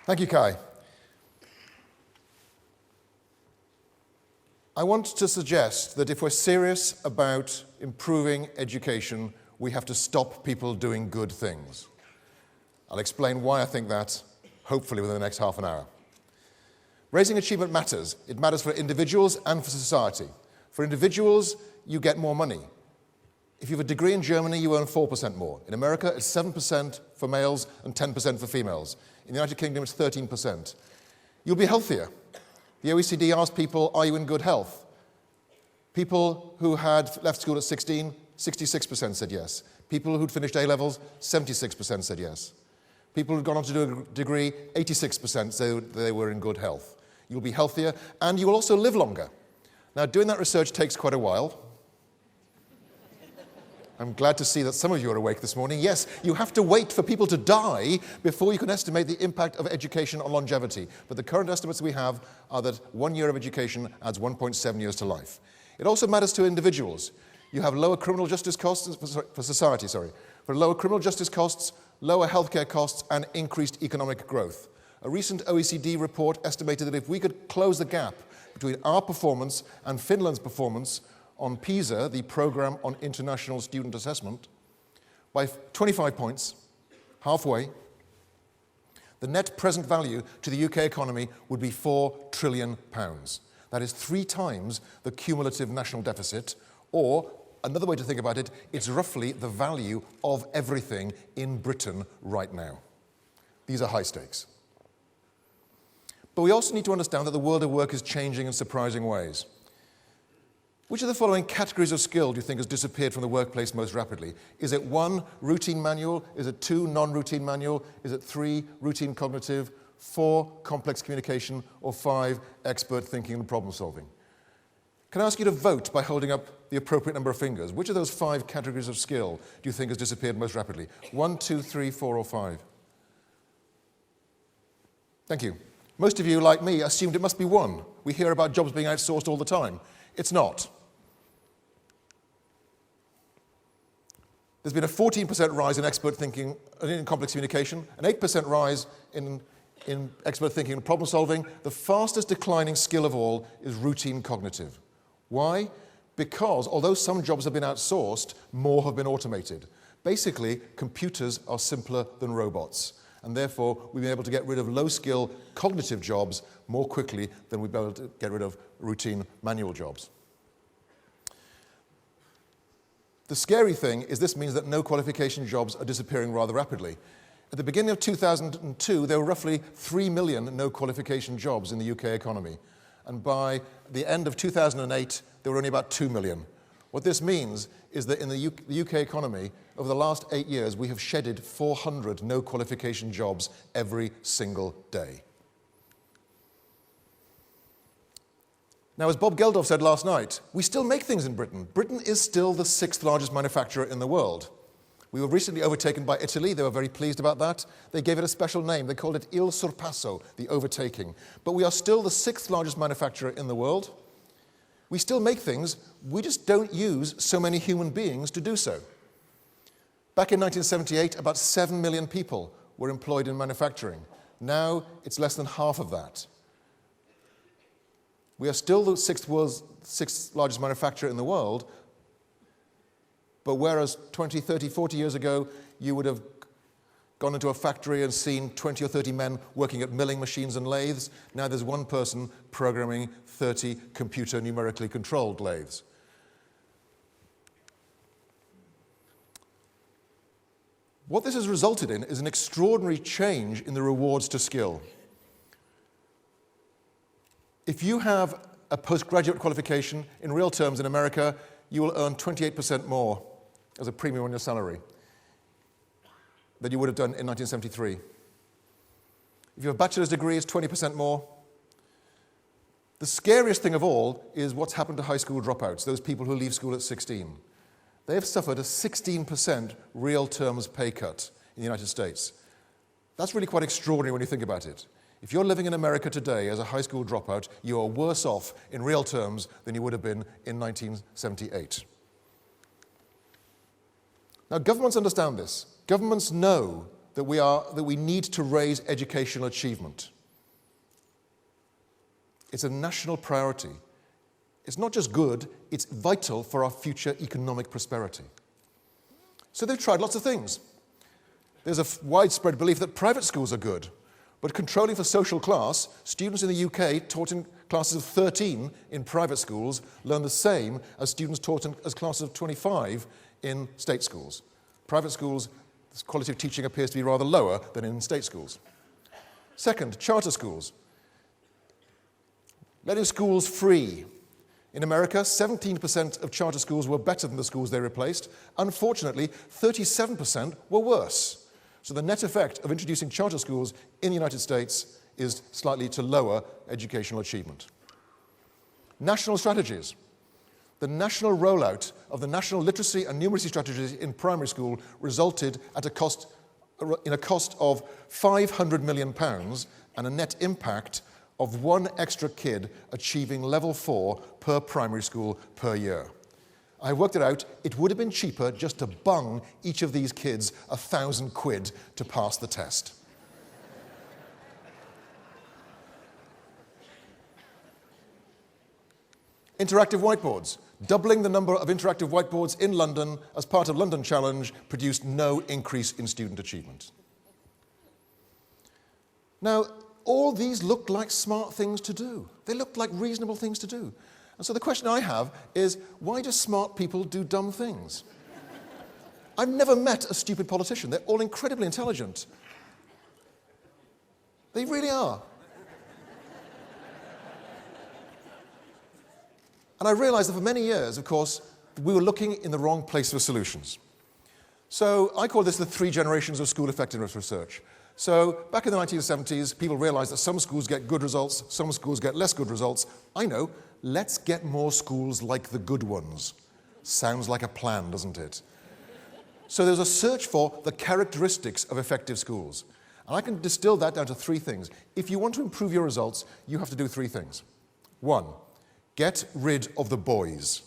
Thank you, Kai. I want to suggest that if we're serious about improving education, we have to stop people doing good things. I'll explain why I think that, hopefully within the next half an hour. Raising achievement matters. It matters for individuals and for society. For individuals, you get more money. If you have a degree in Germany, you earn 4% more. In America, it's 7% for males and 10% for females. In the United Kingdom, it's 13%. You'll be healthier. The OECD asked people, are you in good health? People who had left school at 16, 66% said yes. People who'd finished A-levels, 76% said yes. People who'd gone on to do a degree, 86% said they were in good health. You'll be healthier, and you will also live longer. Now, doing that research takes quite a while. I'm glad to see that some of you are awake this morning. Yes, you have to wait for people to die before you can estimate the impact of education on longevity. But the current estimates we have are that 1 year of education adds 1.7 years to life. It also matters to individuals. You have lower criminal justice costs for society, for lower criminal justice costs, lower healthcare costs, and increased economic growth. A recent OECD report estimated that if we could close the gap between our performance and Finland's performance on PISA, the Programme on International Student Assessment, by 25 points, halfway, the net present value to the UK economy would be £4 trillion. That is 3 times the cumulative national deficit, or another way to think about it, it's roughly the value of everything in Britain right now. These are high stakes. But we also need to understand that the world of work is changing in surprising ways. Which of the following categories of skill do you think has disappeared from the workplace most rapidly? Is it 1, routine manual? Is it 2, non-routine manual? Is it 3, routine cognitive? 4, complex communication? Or 5, expert thinking and problem solving? Can I ask you to vote by holding up the appropriate number of fingers? Which of those 5 categories of skill do you think has disappeared most rapidly? 1, 2, 3, 4, or 5? Thank you. Most of you, like me, assumed it must be 1. We hear about jobs being outsourced all the time. It's not. There's been a 14% rise in expert thinking and in complex communication, an 8% rise in expert thinking and problem solving. The fastest declining skill of all is routine cognitive. Why? Because although some jobs have been outsourced, more have been automated. Basically, computers are simpler than robots, and therefore we've been able to get rid of low-skill cognitive jobs more quickly than we've been able to get rid of routine manual jobs. The scary thing is this means that no-qualification jobs are disappearing rather rapidly. At the beginning of 2002, there were roughly 3 million no-qualification jobs in the UK economy. And by the end of 2008, there were only about 2 million. What this means is that in the UK economy, over the last 8 years, we have shedded 400 no-qualification jobs every single day. Now, as Bob Geldof said last night, we still make things in Britain. Britain is still the 6th largest manufacturer in the world. We were recently overtaken by Italy. They were very pleased about that. They gave it a special name. They called it Il Sorpasso, the overtaking. But we are still the 6th largest manufacturer in the world. We still make things. We just don't use so many human beings to do so. Back in 1978, about 7 million people were employed in manufacturing. Now, it's less than half of that. We are still the 6th largest manufacturer in the world, but whereas 20, 30, 40 years ago, you would have gone into a factory and seen 20 or 30 men working at milling machines and lathes, now there's one person programming 30 computer numerically controlled lathes. What this has resulted in is an extraordinary change in the rewards to skill. If you have a postgraduate qualification, in real terms in America, you will earn 28% more as a premium on your salary than you would have done in 1973. If you have a bachelor's degree, it's 20% more. The scariest thing of all is what's happened to high school dropouts, those people who leave school at 16. They have suffered a 16% real terms pay cut in the United States. That's really quite extraordinary when you think about it. If you're living in America today as a high school dropout, you are worse off in real terms than you would have been in 1978. Now, governments understand this. Governments know that we need to raise educational achievement. It's a national priority. It's not just good, it's vital for our future economic prosperity. So they've tried lots of things. There's a widespread belief that private schools are good, but controlling for social class, students in the UK taught in classes of 13 in private schools learn the same as students taught in as classes of 25 in state schools. Private schools, the quality of teaching appears to be rather lower than in state schools. Second, charter schools. Letting schools free. In America, 17% of charter schools were better than the schools they replaced. Unfortunately, 37% were worse. So the net effect of introducing charter schools in the United States is slightly to lower educational achievement. National strategies. The national rollout of the national literacy and numeracy strategies in primary school resulted in a cost of £500 million and a net impact of one extra kid achieving level 4 per primary school per year. I worked it out, it would have been cheaper just to bung each of these kids £1,000 to pass the test. Interactive whiteboards. Doubling the number of interactive whiteboards in London as part of London Challenge produced no increase in student achievement. Now, all these looked like smart things to do. They looked like reasonable things to do. And so the question I have is, why do smart people do dumb things? I've never met a stupid politician. They're all incredibly intelligent. They really are. And I realized that for many years, of course, we were looking in the wrong place for solutions. So I call this the 3 generations of school effectiveness research. So back in the 1970s, people realized that some schools get good results, some schools get less good results. I know, let's get more schools like the good ones. Sounds like a plan, doesn't it? So there's a search for the characteristics of effective schools. And I can distill that down to 3 things. If you want to improve your results, you have to do 3 things. 1, get rid of the boys.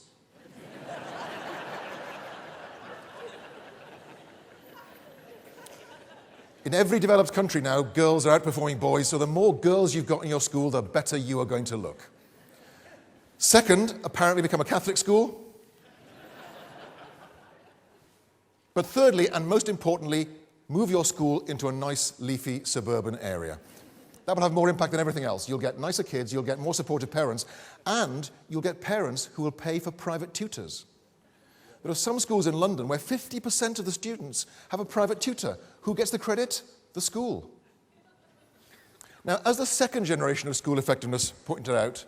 In every developed country now, girls are outperforming boys, so the more girls you've got in your school, the better you are going to look. Second, apparently become a Catholic school. But thirdly, and most importantly, move your school into a nice, leafy, suburban area. That will have more impact than everything else. You'll get nicer kids, you'll get more supportive parents, and you'll get parents who will pay for private tutors. There are some schools in London where 50% of the students have a private tutor. Who gets the credit? The school. Now, as the second generation of school effectiveness pointed out,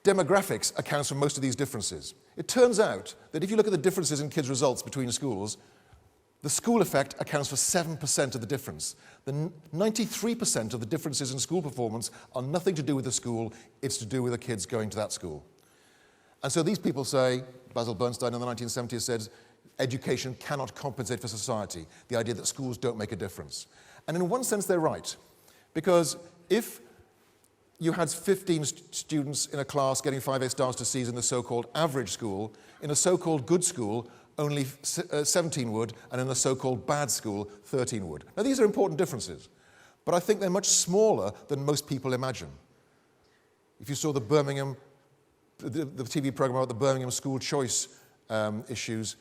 demographics accounts for most of these differences. It turns out that if you look at the differences in kids' results between schools, the school effect accounts for 7% of the difference. The 93% of the differences in school performance are nothing to do with the school, it's to do with the kids going to that school. And so these people say, Basil Bernstein in the 1970s said, education cannot compensate for society, the idea that schools don't make a difference. And in one sense, they're right. Because if you had 15 students in a class getting 5 A stars to C's in the so-called average school, in a so-called good school, only 17 would, and in a so-called bad school, 13 would. Now, these are important differences, but I think they're much smaller than most people imagine. If you saw the TV program about the Birmingham school choice issues,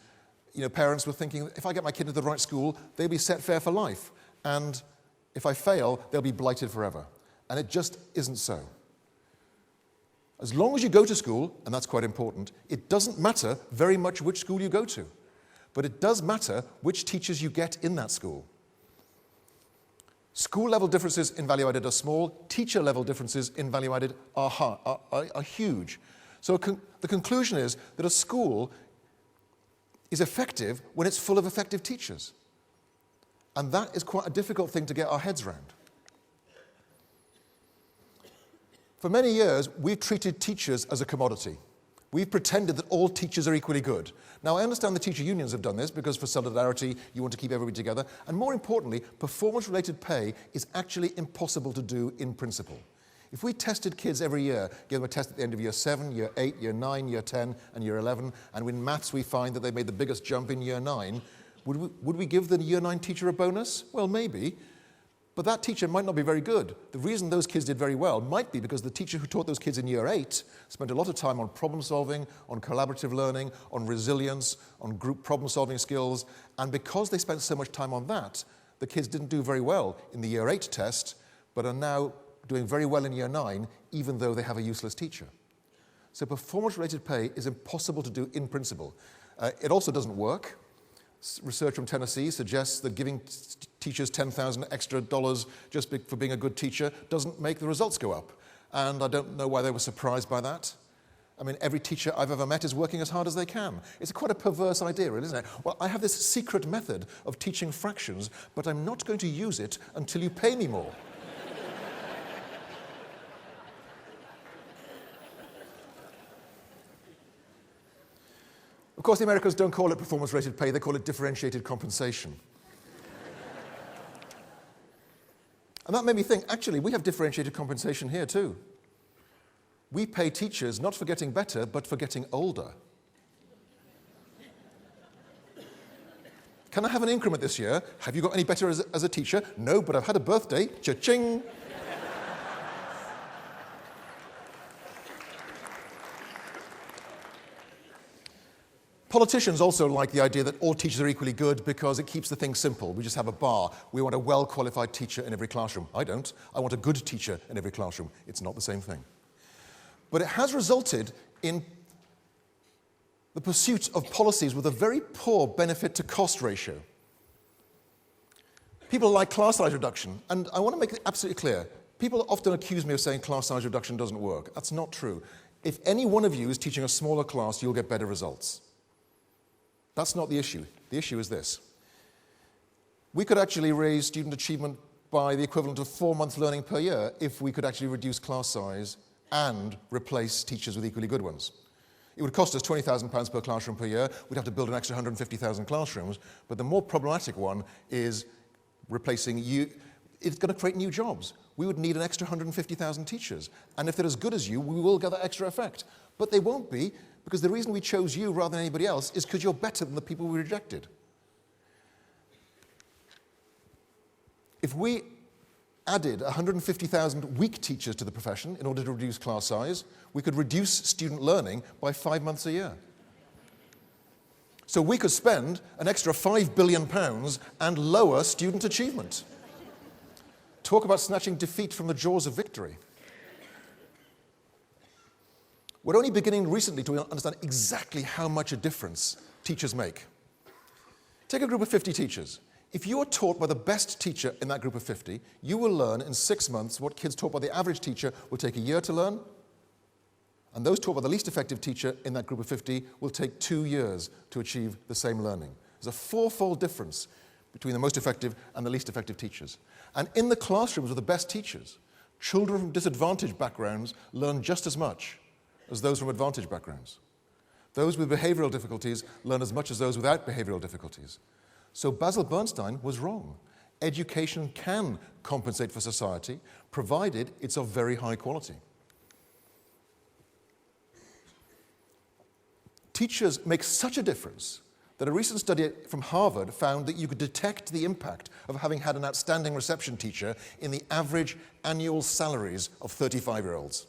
you know, parents were thinking, if I get my kid into the right school, they'll be set fair for life. And if I fail, they'll be blighted forever. And it just isn't so. As long as you go to school, and that's quite important, it doesn't matter very much which school you go to. But it does matter which teachers you get in that school. School-level differences in value-added are small. Teacher-level differences in value-added are huge. So the conclusion is that a school is effective when it's full of effective teachers. And that is quite a difficult thing to get our heads around. For many years, we've treated teachers as a commodity. We've pretended that all teachers are equally good. Now, I understand the teacher unions have done this because for solidarity, you want to keep everybody together. And more importantly, performance-related pay is actually impossible to do in principle. If we tested kids every year, give them a test at the end of year 7, year 8, year 9, year 10, and year 11, and in maths we find that they made the biggest jump in year 9, Would we give the Year 9 teacher a bonus? Well, maybe. But that teacher might not be very good. The reason those kids did very well might be because the teacher who taught those kids in Year 8 spent a lot of time on problem solving, on collaborative learning, on resilience, on group problem solving skills. And because they spent so much time on that, the kids didn't do very well in the Year 8 test, but are now doing very well in Year 9, even though they have a useless teacher. So performance-related pay is impossible to do in principle. It also doesn't work. Research from Tennessee suggests that giving teachers $10,000 extra just for being a good teacher doesn't make the results go up. And I don't know why they were surprised by that. I mean, every teacher I've ever met is working as hard as they can. It's quite a perverse idea, isn't it? Well, I have this secret method of teaching fractions, but I'm not going to use it until you pay me more. Of course, the Americans don't call it performance-rated pay, they call it differentiated compensation. And that made me think, actually, we have differentiated compensation here too. We pay teachers not for getting better, but for getting older. Can I have an increment this year? Have you got any better as a teacher? No, but I've had a birthday. Cha-ching! Politicians also like the idea that all teachers are equally good because it keeps the thing simple. We just have a bar. We want a well-qualified teacher in every classroom. I don't. I want a good teacher in every classroom. It's not the same thing. But it has resulted in the pursuit of policies with a very poor benefit-to-cost ratio. People like class size reduction, and I want to make it absolutely clear. People often accuse me of saying class size reduction doesn't work. That's not true. If any one of you is teaching a smaller class, you'll get better results. That's not the issue. The issue is this. We could actually raise student achievement by the equivalent of 4 months learning per year if we could actually reduce class size and replace teachers with equally good ones. It would cost us £20,000 per classroom per year. We'd have to build an extra 150,000 classrooms. But the more problematic one is replacing you. It's going to create new jobs. We would need an extra 150,000 teachers. And if they're as good as you, we will get that extra effect. But they won't be, because the reason we chose you rather than anybody else is because you're better than the people we rejected. If we added 150,000 weak teachers to the profession in order to reduce class size, we could reduce student learning by 5 months a year. So we could spend an extra £5 billion and lower student achievement. Talk about snatching defeat from the jaws of victory. We're only beginning recently to understand exactly how much a difference teachers make. Take a group of 50 teachers. If you are taught by the best teacher in that group of 50, you will learn in 6 months what kids taught by the average teacher will take a year to learn, and those taught by the least effective teacher in that group of 50 will take 2 years to achieve the same learning. There's a 4-fold difference between the most effective and the least effective teachers. And in the classrooms of the best teachers, children from disadvantaged backgrounds learn just as much as those from advantaged backgrounds. Those with behavioral difficulties learn as much as those without behavioral difficulties. So Basil Bernstein was wrong. Education can compensate for society, provided it's of very high quality. Teachers make such a difference that a recent study from Harvard found that you could detect the impact of having had an outstanding reception teacher in the average annual salaries of 35-year-olds.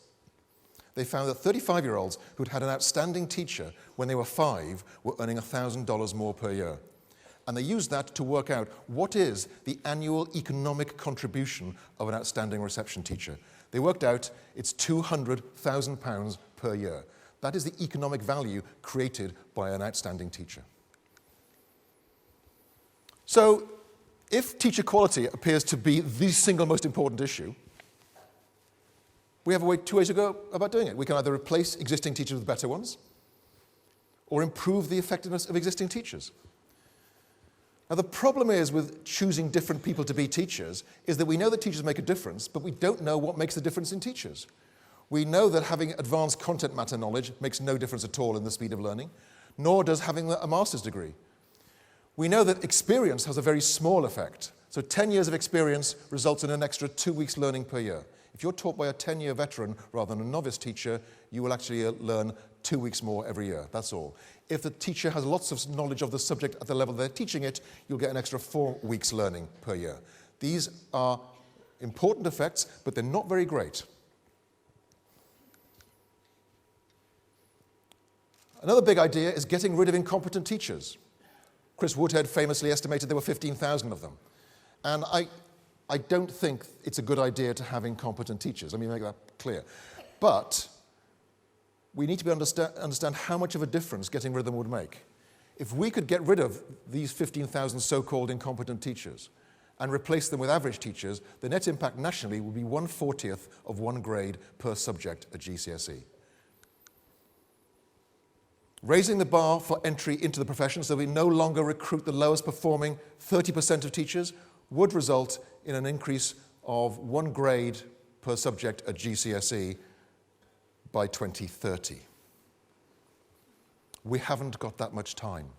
They found that 35-year-olds who'd had an outstanding teacher when they were 5 were earning $1,000 more per year. And they used that to work out what is the annual economic contribution of an outstanding reception teacher. They worked out it's £200,000 per year. That is the economic value created by an outstanding teacher. So, if teacher quality appears to be the single most important issue, we have 2 ways to go about doing it. We can either replace existing teachers with better ones, or improve the effectiveness of existing teachers. Now, the problem is with choosing different people to be teachers is that we know that teachers make a difference, but we don't know what makes the difference in teachers. We know that having advanced content matter knowledge makes no difference at all in the speed of learning, nor does having a master's degree. We know that experience has a very small effect. So 10 years of experience results in an extra 2 weeks learning per year. If you're taught by a 10-year veteran rather than a novice teacher, you will actually learn 2 weeks more every year, that's all. If the teacher has lots of knowledge of the subject at the level they're teaching it, you'll get an extra 4 weeks learning per year. These are important effects, but they're not very great. Another big idea is getting rid of incompetent teachers. Chris Woodhead famously estimated there were 15,000 of them. And I don't think it's a good idea to have incompetent teachers. Let me make that clear. But we need to understand how much of a difference getting rid of them would make. If we could get rid of these 15,000 so-called incompetent teachers and replace them with average teachers, the net impact nationally would be 1/40th of 1 grade per subject at GCSE. Raising the bar for entry into the profession so we no longer recruit the lowest performing 30% of teachers would result in an increase of 1 grade per subject at GCSE by 2030. We haven't got that much time.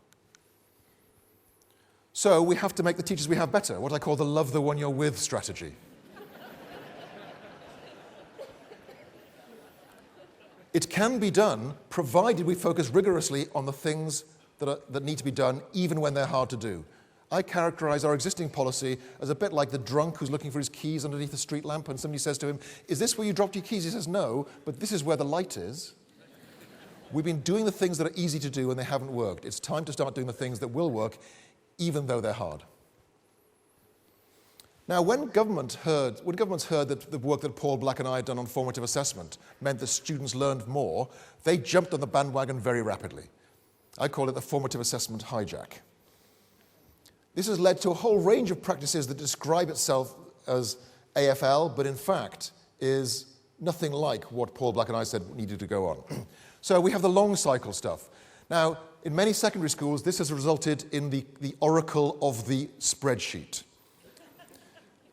So we have to make the teachers we have better, what I call the love the one you're with strategy. It can be done, provided we focus rigorously on the things that need to be done, even when they're hard to do. I characterize our existing policy as a bit like the drunk who's looking for his keys underneath the street lamp, and somebody says to him, "Is this where you dropped your keys?" He says, "No, but this is where the light is." We've been doing the things that are easy to do and they haven't worked. It's time to start doing the things that will work, even though they're hard. Now, when governments heard that the work that Paul Black and I had done on formative assessment meant that students learned more, they jumped on the bandwagon very rapidly. I call it the formative assessment hijack. This has led to a whole range of practices that describe itself as AFL, but in fact is nothing like what Paul Black and I said needed to go on. So we have the long cycle stuff. Now, in many secondary schools, this has resulted in the oracle of the spreadsheet.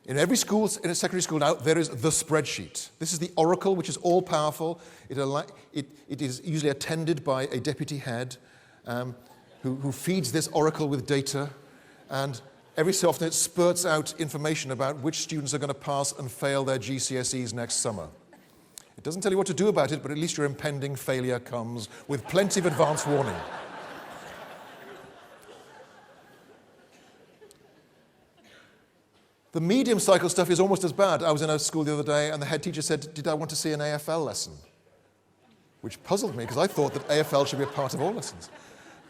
In every school, in a secondary school now, there is the spreadsheet. This is the oracle, which is all-powerful. It is usually attended by a deputy head who feeds this oracle with data, and every so often it spurts out information about which students are going to pass and fail their GCSEs next summer. It doesn't tell you what to do about it, but at least your impending failure comes with plenty of advance warning. The medium cycle stuff is almost as bad. I was in a school the other day and the head teacher said, "Did I want to see an AFL lesson?" Which puzzled me because I thought that AFL should be a part of all lessons.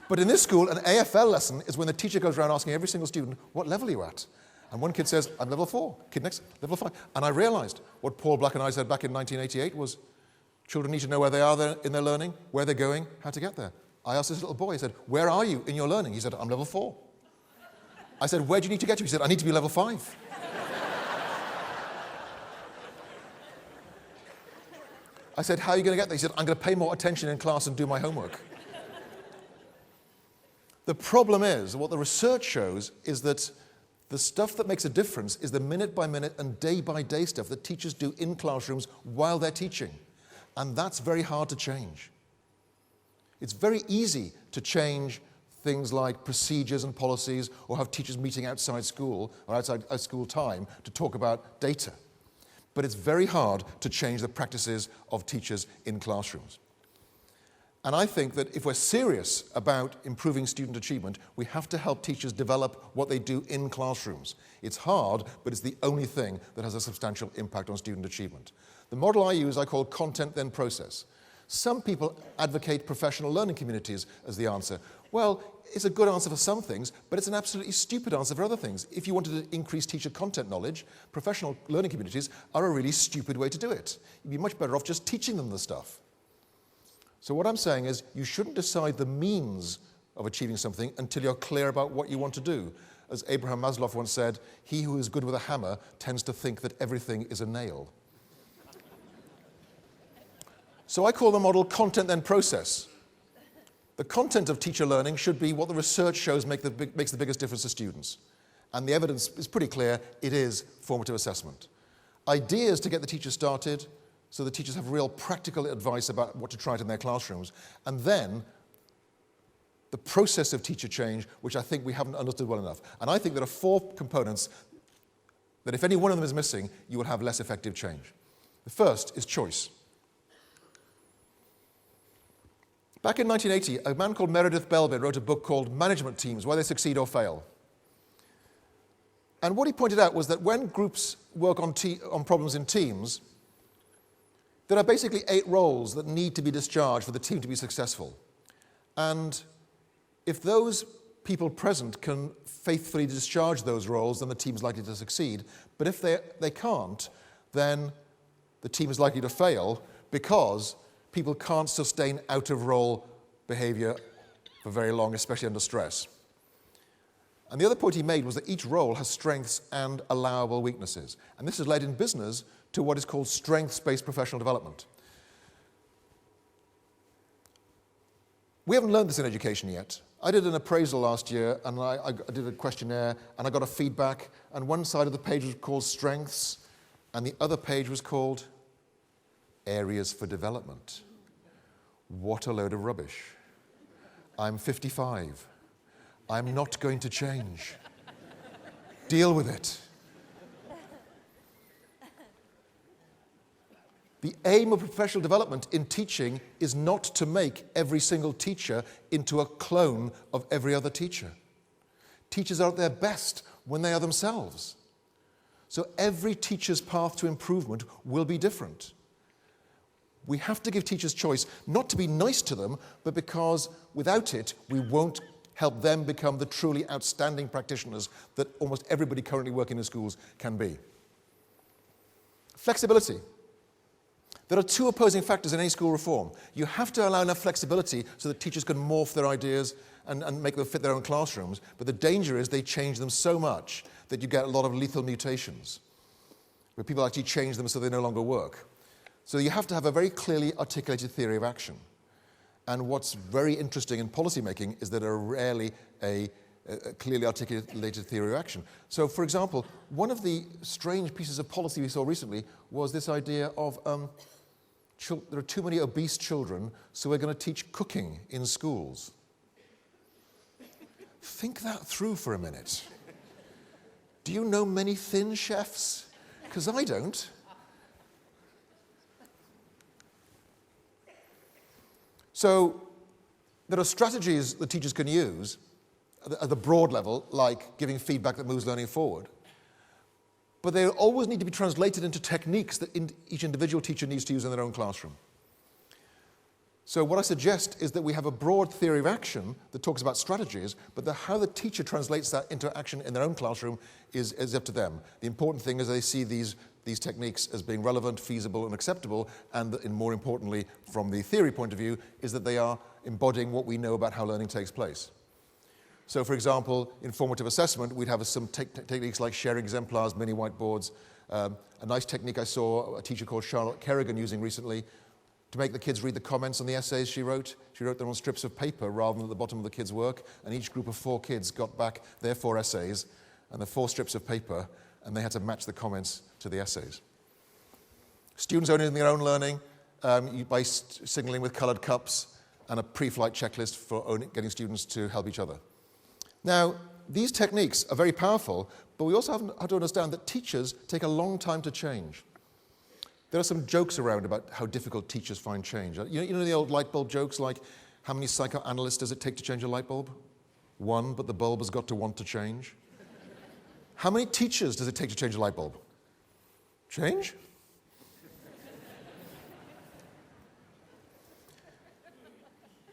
But in this school, an AFL lesson is when the teacher goes around asking every single student, "What level are you at?" And one kid says, "I'm level 4. Kid next, level 5. And I realized what Paul Black and I said back in 1988 was, children need to know where they are in their learning, where they're going, how to get there. I asked this little boy, I said, "Where are you in your learning?" He said, "I'm level 4. I said, "Where do you need to get to?" He said, "I need to be level 5. I said, "How are you going to get there?" He said, "I'm going to pay more attention in class and do my homework." The problem is, what the research shows is that the stuff that makes a difference is the minute-by-minute and day-by-day stuff that teachers do in classrooms while they're teaching. And that's very hard to change. It's very easy to change things like procedures and policies or have teachers meeting outside school or outside school time to talk about data. But it's very hard to change the practices of teachers in classrooms. And I think that if we're serious about improving student achievement, we have to help teachers develop what they do in classrooms. It's hard, but it's the only thing that has a substantial impact on student achievement. The model I use, I call content then process. Some people advocate professional learning communities as the answer. Well, it's a good answer for some things, but it's an absolutely stupid answer for other things. If you wanted to increase teacher content knowledge, professional learning communities are a really stupid way to do it. You'd be much better off just teaching them the stuff. So what I'm saying is you shouldn't decide the means of achieving something until you're clear about what you want to do. As Abraham Maslow once said, he who is good with a hammer tends to think that everything is a nail. So I call the model content then process. The content of teacher learning should be what the research shows makes the biggest difference to students. And the evidence is pretty clear, it is formative assessment. Ideas to get the teachers started, so the teachers have real practical advice about what to try in their classrooms. And then the process of teacher change, which I think we haven't understood well enough. And I think there are 4 components that if any one of them is missing, you will have less effective change. The first is choice. Back in 1980, a man called Meredith Belbin wrote a book called Management Teams, Why They Succeed or Fail. And what he pointed out was that when groups work on problems in teams, there are basically 8 roles that need to be discharged for the team to be successful. And if those people present can faithfully discharge those roles, then the team is likely to succeed. But if they can't, then the team is likely to fail because people can't sustain out-of-role behavior for very long, especially under stress. And the other point he made was that each role has strengths and allowable weaknesses. And this has led in business to what is called strengths-based professional development. We haven't learned this in education yet. I did an appraisal last year, and I did a questionnaire, and I got a feedback, and one side of the page was called strengths, and the other page was called areas for development. What a load of rubbish. I'm 55. I'm not going to change. Deal with it. The aim of professional development in teaching is not to make every single teacher into a clone of every other teacher. Teachers are at their best when they are themselves. So every teacher's path to improvement will be different. We have to give teachers choice, not to be nice to them, but because without it, we won't help them become the truly outstanding practitioners that almost everybody currently working in schools can be. Flexibility. There are 2 opposing factors in any school reform. You have to allow enough flexibility so that teachers can morph their ideas and make them fit their own classrooms. But the danger is they change them so much that you get a lot of lethal mutations, where people actually change them so they no longer work. So you have to have a very clearly articulated theory of action. And what's very interesting in policymaking is that there are rarely a clearly articulated theory of action. So, for example, one of the strange pieces of policy we saw recently was this idea of there are too many obese children, so we're going to teach cooking in schools. Think that through for a minute. Do you know many thin chefs? Because I don't. So there are strategies that teachers can use at the broad level, like giving feedback that moves learning forward. But they always need to be translated into techniques that each individual teacher needs to use in their own classroom. So what I suggest is that we have a broad theory of action that talks about strategies, but how the teacher translates that into action in their own classroom is up to them. The important thing is they see these techniques as being relevant, feasible, and acceptable, and more importantly, from the theory point of view, is that they are embodying what we know about how learning takes place. So, for example, in formative assessment, we'd have some techniques like sharing exemplars, mini whiteboards. A nice technique I saw a teacher called Charlotte Kerrigan using recently to make the kids read the comments on the essays she wrote. She wrote them on strips of paper rather than at the bottom of the kids' work, and each group of 4 kids got back their 4 essays and the 4 strips of paper, and they had to match the comments to the essays. Students owning their own learning by signaling with coloured cups and a pre-flight checklist for getting students to help each other. Now, these techniques are very powerful, but we also have to understand that teachers take a long time to change. There are some jokes around about how difficult teachers find change. You know the old light bulb jokes, like, how many psychoanalysts does it take to change a light bulb? 1, but the bulb has got to want to change. How many teachers does it take to change a light bulb? Change?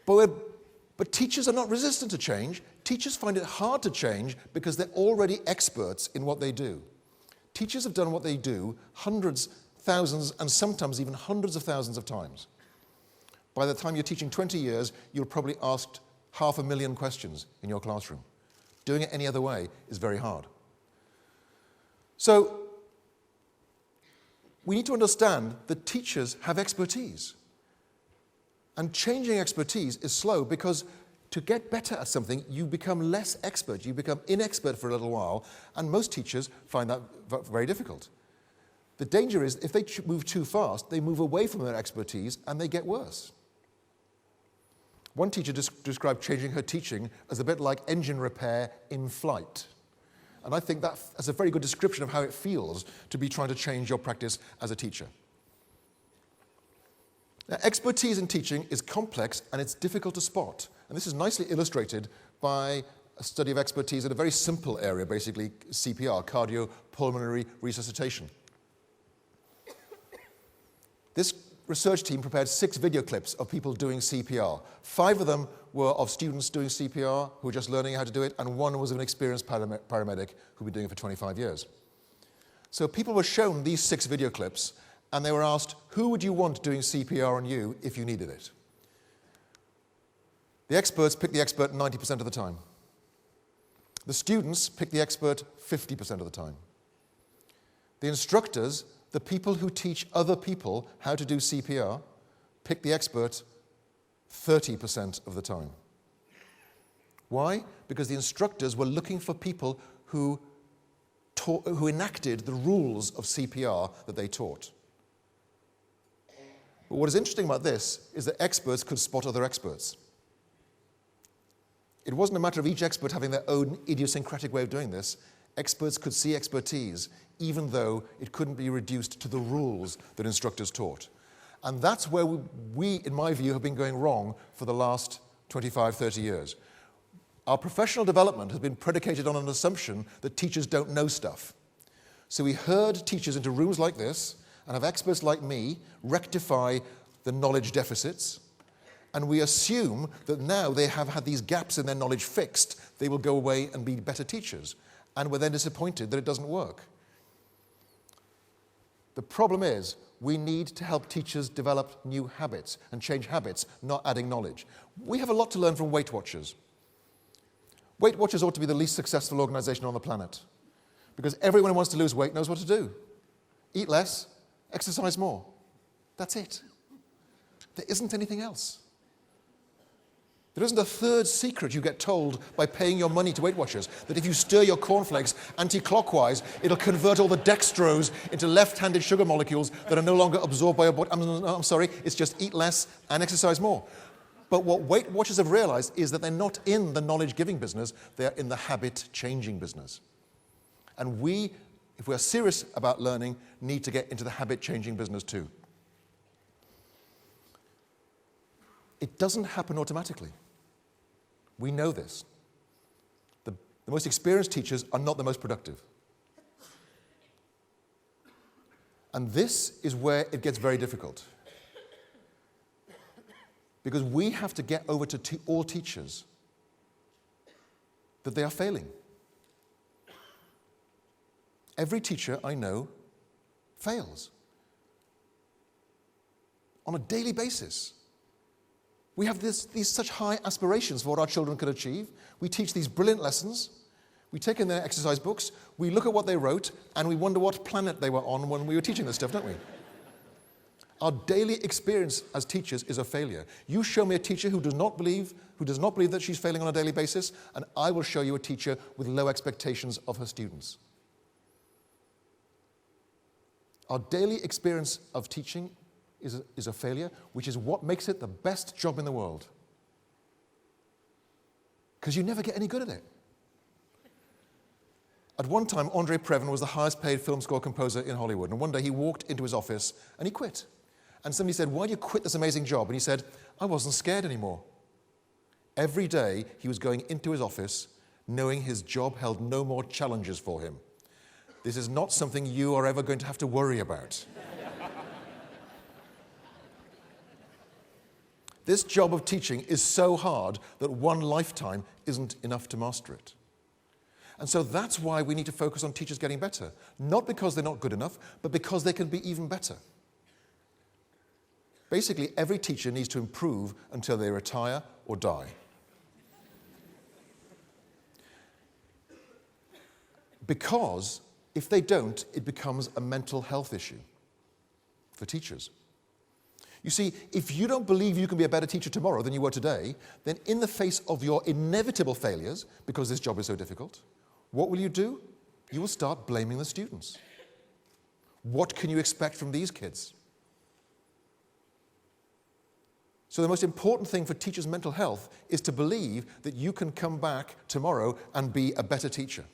But teachers are not resistant to change. Teachers find it hard to change because they're already experts in what they do. Teachers have done what they do hundreds, thousands, and sometimes even hundreds of thousands of times. By the time you're teaching 20 years, you'll probably asked 500,000 questions in your classroom. Doing it any other way is very hard. So we need to understand that teachers have expertise. And changing expertise is slow because to get better at something, you become less expert. You become inexpert for a little while, and most teachers find that very difficult. The danger is if they move too fast, they move away from their expertise and they get worse. One teacher described changing her teaching as a bit like engine repair in flight. And I think that's a very good description of how it feels to be trying to change your practice as a teacher. Now, expertise in teaching is complex and it's difficult to spot. And this is nicely illustrated by a study of expertise in a very simple area, basically CPR, cardiopulmonary resuscitation. This research team prepared 6 video clips of people doing CPR. 5 of them were of students doing CPR who were just learning how to do it, and 1 was of an experienced paramedic who'd been doing it for 25 years. So people were shown these 6 video clips, and they were asked, who would you want doing CPR on you if you needed it? The experts picked the expert 90% of the time. The students picked the expert 50% of the time. The instructors, the people who teach other people how to do CPR, picked the expert 30% of the time. Why? Because the instructors were looking for people who enacted the rules of CPR that they taught. But what is interesting about this is that experts could spot other experts. It wasn't a matter of each expert having their own idiosyncratic way of doing this. Experts could see expertise, even though it couldn't be reduced to the rules that instructors taught. And that's where we, in my view, have been going wrong for the last 25, 30 years. Our professional development has been predicated on an assumption that teachers don't know stuff. So we herd teachers into rooms like this and have experts like me rectify the knowledge deficits, and we assume that now they have had these gaps in their knowledge fixed, they will go away and be better teachers. And we're then disappointed that it doesn't work. The problem is, we need to help teachers develop new habits and change habits, not adding knowledge. We have a lot to learn from Weight Watchers. Weight Watchers ought to be the least successful organization on the planet, because everyone who wants to lose weight knows what to do. Eat less, exercise more. That's it. There isn't anything else. There isn't a third secret you get told by paying your money to Weight Watchers, that if you stir your cornflakes anti-clockwise, it'll convert all the dextrose into left-handed sugar molecules that are no longer absorbed by your body. I'm sorry, it's just eat less and exercise more. But what Weight Watchers have realized is that they're not in the knowledge-giving business, they're in the habit-changing business. And we, if we're serious about learning, need to get into the habit-changing business too. It doesn't happen automatically. We know this. The most experienced teachers are not the most productive. And this is where it gets very difficult. Because we have to get over to all teachers that they are failing. Every teacher I know fails on a daily basis. We have these such high aspirations for what our children can achieve. We teach these brilliant lessons. We take in their exercise books. We look at what they wrote, and we wonder what planet they were on when we were teaching this stuff, don't we? Our daily experience as teachers is a failure. You show me a teacher who does not believe that she's failing on a daily basis, and I will show you a teacher with low expectations of her students. Our daily experience of teaching is a failure, which is what makes it the best job in the world. Because you never get any good at it. At one time, Andre Previn was the highest paid film score composer in Hollywood, and one day he walked into his office and he quit. And somebody said, "Why do you quit this amazing job?" And he said, "I wasn't scared anymore." Every day he was going into his office knowing his job held no more challenges for him. This is not something you are ever going to have to worry about. This job of teaching is so hard that one lifetime isn't enough to master it. And so that's why we need to focus on teachers getting better. Not because they're not good enough, but because they can be even better. Basically, every teacher needs to improve until they retire or die. Because if they don't, it becomes a mental health issue for teachers. You see, if you don't believe you can be a better teacher tomorrow than you were today, then in the face of your inevitable failures, because this job is so difficult, what will you do? You will start blaming the students. What can you expect from these kids? So the most important thing for teachers' mental health is to believe that you can come back tomorrow and be a better teacher.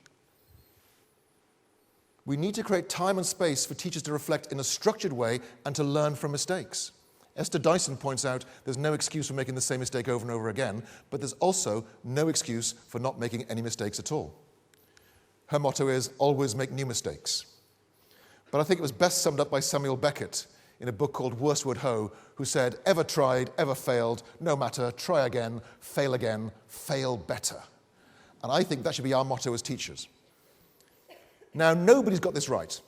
We need to create time and space for teachers to reflect in a structured way and to learn from mistakes. Esther Dyson points out there's no excuse for making the same mistake over and over again, but there's also no excuse for not making any mistakes at all. Her motto is, always make new mistakes. But I think it was best summed up by Samuel Beckett in a book called Worsted Hoe, who said, ever tried, ever failed, no matter, try again, fail better. And I think that should be our motto as teachers. Now, nobody's got this right.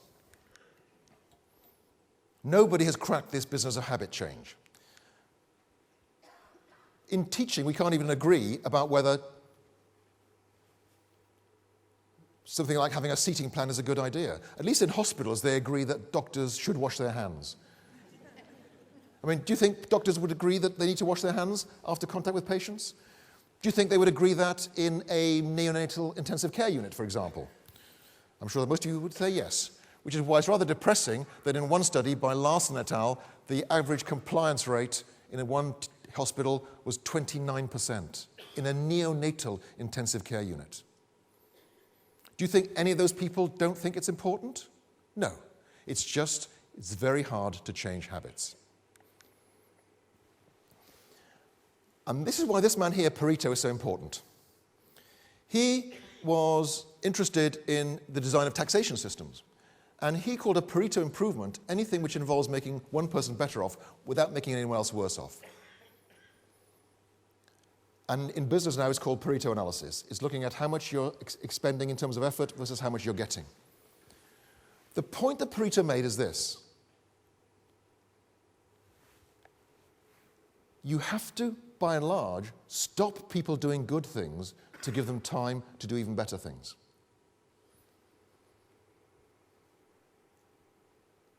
Nobody has cracked this business of habit change. In teaching, we can't even agree about whether something like having a seating plan is a good idea. At least in hospitals, they agree that doctors should wash their hands. I mean, do you think doctors would agree that they need to wash their hands after contact with patients? Do you think they would agree that in a neonatal intensive care unit, for example? I'm sure that most of you would say yes, which is why it's rather depressing that in one study by Larson et al., the average compliance rate in one hospital was 29% in a neonatal intensive care unit. Do you think any of those people don't think it's important? No. It's very hard to change habits. And this is why this man here, Pareto, is so important. He was interested in the design of taxation systems. And he called a Pareto improvement anything which involves making one person better off without making anyone else worse off. And in business now, it's called Pareto analysis. It's looking at how much you're expending in terms of effort versus how much you're getting. The point that Pareto made is this. You have to, by and large, stop people doing good things to give them time to do even better things.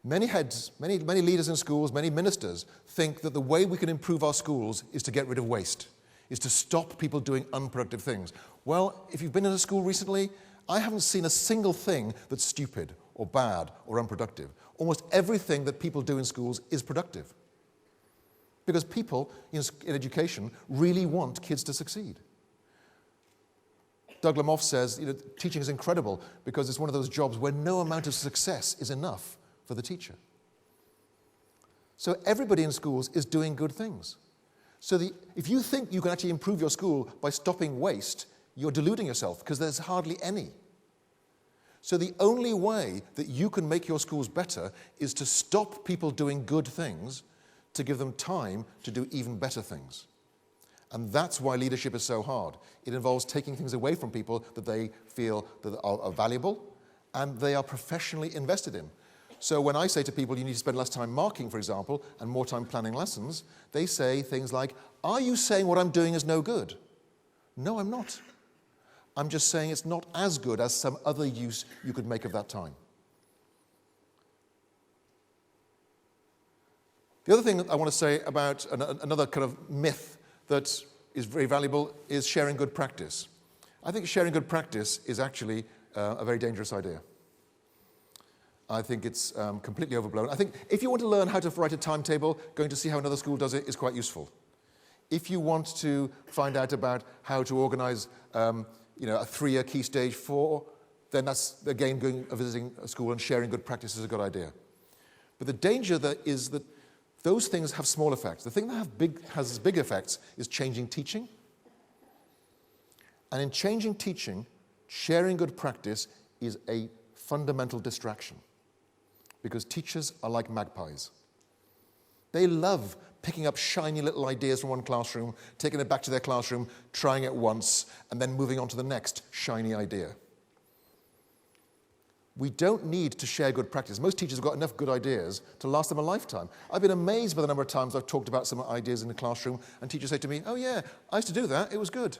Many heads, many leaders in schools, many ministers think that the way we can improve our schools is to get rid of waste, is to stop people doing unproductive things. Well, if you've been in a school recently, I haven't seen a single thing that's stupid or bad or unproductive. Almost everything that people do in schools is productive. Because people in education really want kids to succeed. Doug Lamoff says, teaching is incredible because it's one of those jobs where no amount of success is enough for the teacher. So everybody in schools is doing good things. So if you think you can actually improve your school by stopping waste, you're deluding yourself because there's hardly any. So the only way that you can make your schools better is to stop people doing good things to give them time to do even better things. And that's why leadership is so hard. It involves taking things away from people that they feel that are valuable and they are professionally invested in. So when I say to people, you need to spend less time marking, for example, and more time planning lessons, they say things like, are you saying what I'm doing is no good? No, I'm not. I'm just saying it's not as good as some other use you could make of that time. The other thing that I want to say about another kind of myth that is very valuable is sharing good practice. I think sharing good practice is actually a very dangerous idea. I think it's completely overblown. I think if you want to learn how to write a timetable, going to see how another school does it is quite useful. If you want to find out about how to organize a 3-year Key Stage 4, then that's, again, visiting a school and sharing good practice is a good idea. But the danger is that those things have small effects. The thing that has big effects is changing teaching. And in changing teaching, sharing good practice is a fundamental distraction. Because teachers are like magpies. They love picking up shiny little ideas from one classroom, taking it back to their classroom, trying it once, and then moving on to the next shiny idea. We don't need to share good practice. Most teachers have got enough good ideas to last them a lifetime. I've been amazed by the number of times I've talked about some ideas in the classroom and teachers say to me, oh yeah, I used to do that, it was good.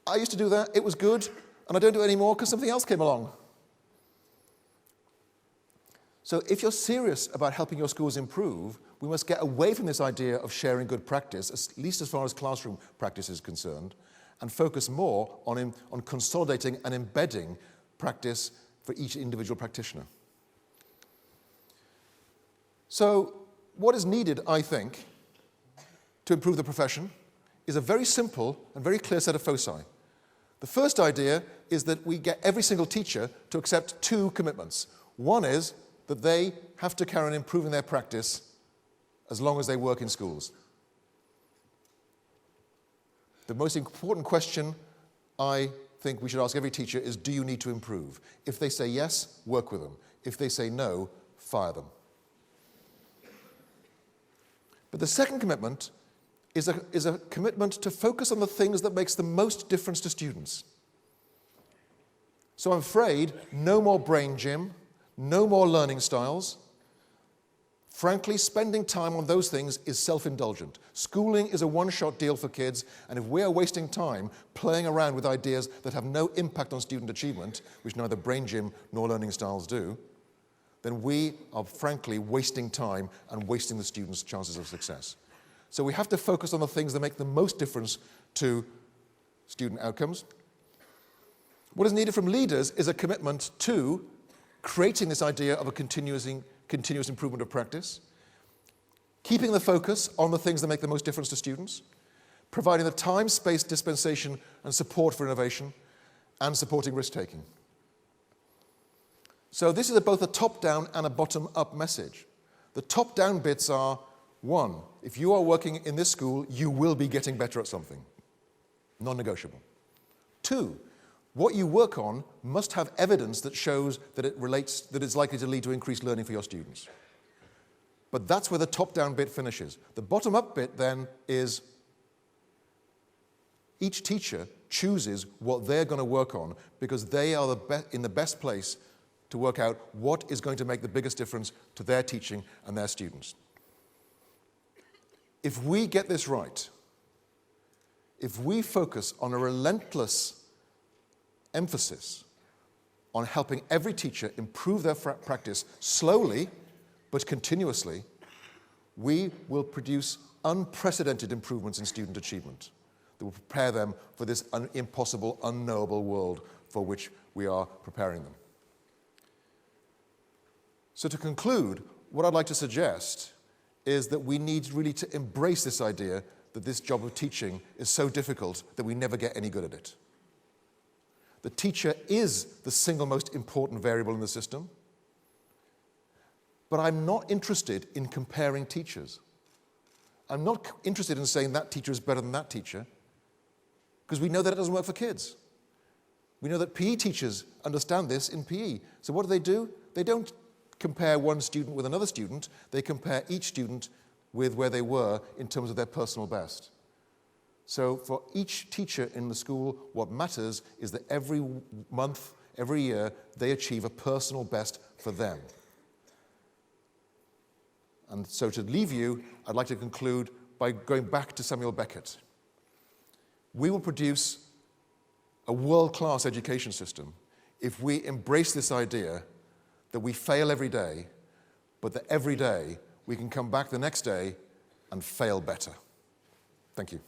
I used to do that, it was good, and I don't do it anymore because something else came along. So if you're serious about helping your schools improve, we must get away from this idea of sharing good practice, at least as far as classroom practice is concerned, and focus more on consolidating and embedding practice for each individual practitioner. So what is needed, I think, to improve the profession is a very simple and very clear set of foci. The first idea is that we get every single teacher to accept 2 commitments. One is that they have to carry on improving their practice as long as they work in schools. The most important question I think we should ask every teacher is, do you need to improve? If they say yes, work with them. If they say no, fire them. But the second commitment is a commitment to focus on the things that makes the most difference to students. So I'm afraid no more brain gym, no more learning styles. Frankly, spending time on those things is self-indulgent. Schooling is a one-shot deal for kids, and if we are wasting time playing around with ideas that have no impact on student achievement, which neither brain gym nor learning styles do, then we are frankly wasting time and wasting the students' chances of success. So we have to focus on the things that make the most difference to student outcomes. What is needed from leaders is a commitment to creating this idea of a continuous improvement of practice, keeping the focus on the things that make the most difference to students, providing the time, space, dispensation, and support for innovation, and supporting risk-taking. So this is both a top-down and a bottom-up message. The top-down bits are, one, if you are working in this school, you will be getting better at something. Non-negotiable. Two, what you work on must have evidence that shows that it's likely to lead to increased learning for your students. But that's where the top-down bit finishes. The bottom-up bit then is each teacher chooses what they're going to work on because they are in the best place to work out what is going to make the biggest difference to their teaching and their students. If we get this right, if we focus on a relentless emphasis on helping every teacher improve their practice slowly but continuously, we will produce unprecedented improvements in student achievement that will prepare them for this impossible, unknowable world for which we are preparing them. So to conclude, what I'd like to suggest is that we need really to embrace this idea that this job of teaching is so difficult that we never get any good at it. The teacher is the single most important variable in the system, but I'm not interested in comparing teachers. I'm not interested in saying that teacher is better than that teacher, because we know that it doesn't work for kids. We know that PE teachers understand this in PE. So what do? They don't compare one student with another student. They compare each student with where they were in terms of their personal best. So for each teacher in the school, what matters is that every month, every year, they achieve a personal best for them. And so to leave you, I'd like to conclude by going back to Samuel Beckett. We will produce a world-class education system if we embrace this idea that we fail every day, but that every day we can come back the next day and fail better. Thank you.